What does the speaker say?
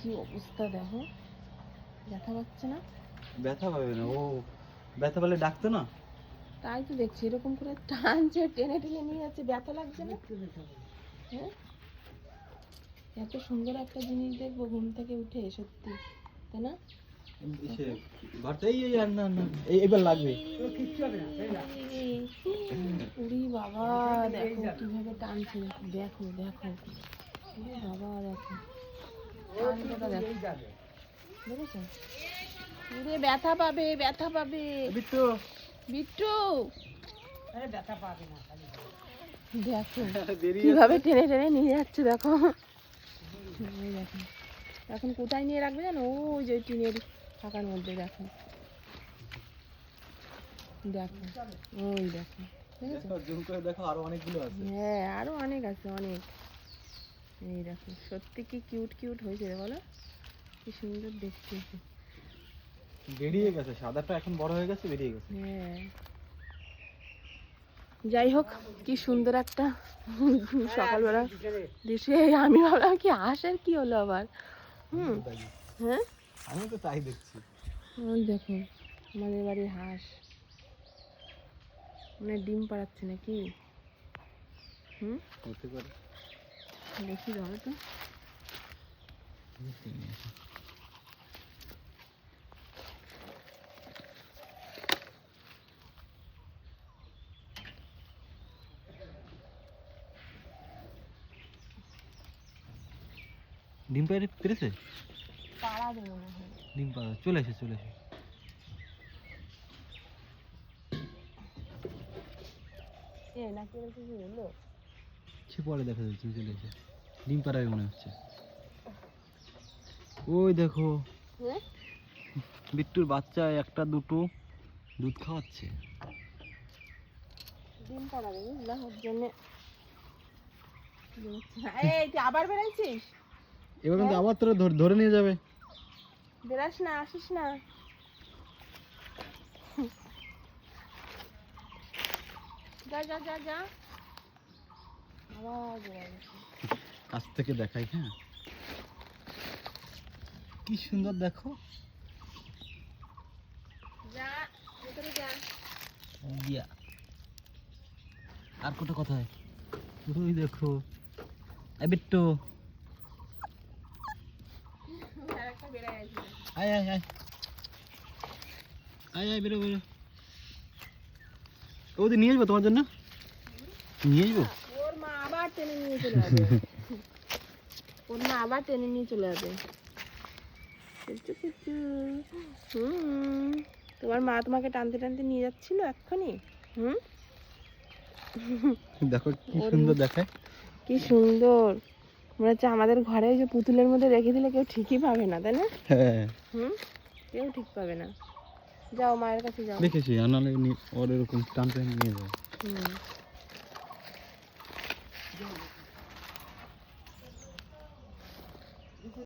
কি অবস্থা দেখো, ব্যথা পাচ্ছে না? ব্যথা পাবে না, ও ব্যথা পেলে ডাকতো না। তাই তো দেখছি এরকম করে টানছে, টেনে টেনে নিয়ে যাচ্ছে, ব্যথা লাগছে না? হ্যাঁ, এত সুন্দর একটা জিনিস দেখবো ঘুম থেকে উঠে, সত্যি তাই না? এইবার লাগবে। উড়ি বাবা, দেখো কিভাবে টানছে, দেখো দেখো, উড়ি বাবা দেখো, টানটা দেখো, দেখেছো? উড়ে ব্যথা পাবে, ব্যথা পাবে বিট্টু, বিট্টু, ব্যথা পাবে না। দেখো কিভাবে টেনে টেনে নিয়ে যাচ্ছে, দেখো এই দেখো। এখন কোথায় নিয়ে রাখবে জানো? ওই যে টিনের ফাঁকার মধ্যে, দেখো দেখো, ওই দেখো, দেখেছো? জুম করে দেখো, আরো অনেকগুলো আছে। হ্যাঁ, আরো অনেক আছে, অনেক। এই দেখো, সত্যি কি কিউট কিউট হয়েছে রে, বলো কি সুন্দর দেখতে। বেরিয়ে গেছে, সাদাটা এখন বড় হয়ে গেছে, বেরিয়ে গেছে। হ্যাঁ, যাই হোক, কি সুন্দর একটা সকালবেলা দৃশ্য। আমি ভাবলাম কি হাঁসের কি হলো আবার। হ্যাঁ, আমি তো তাই দেখছি। ওই দেখো আমাদের বাড়ির হাঁস, মানে ডিম পাড়াচ্ছে নাকি? হতে পারে। দেখি ধরো তো। ডিম পেরেছে? পাড়া দেবো মনে হয়। ডিম পাড়া চলে এসে, চলে এসে। নাকি বলছে কি হলো? সে পরে দেখা যাচ্ছে, চলে এসে ডিম পাড়াবে মনে হচ্ছে। ওই দেখো, হ্যাঁ, বিট্টুর বাচ্চা একটা দুটো দুধ খাওয়াচ্ছে। ডিম পাড়াবে বুঝলা, ওর জন্যে। এই তুই আবার বেড়াইছিস? এবার কিন্তু আবার তোরা ধরে নিয়ে যাবে। বেড়াস না, আসিস না। যা যা যা যা, আবার বেড়াইছিস। কাছ থেকে দেখাই, হ্যাঁ কি সুন্দর দেখো। যা ভিতরে যা। ইয়া, আর কটা কথায় ওই দেখো। এই বিট্টু, আরেকটা বেড়াই আছে। আয় আয় আয় আয় আয়, বেরো বেরো। ওদের নিয়ে আসবো তোমার জন্য, নিয়ে আসবো। ওর মা আবার টেনে নিয়ে চলে যাবে, ওর মা আবার টেনে নিয়ে চলে যাবে। তোমার মা তোমাকে টানতে টানতে নিয়ে যাচ্ছিল এক্ষুনি। দেখো কি সুন্দর দেখায়। কি সুন্দর, মনে হচ্ছে আমাদের ঘরে যে পুতুলের মধ্যে রেখে দিলে কেউ ঠিকই পাবে না, তাই না? হ্যাঁ, কেউ ঠিক পাবে না। যাও মায়ের কাছে যাও। দেখেছি, আনালে ওর এরকম টানতে নিয়ে যায়।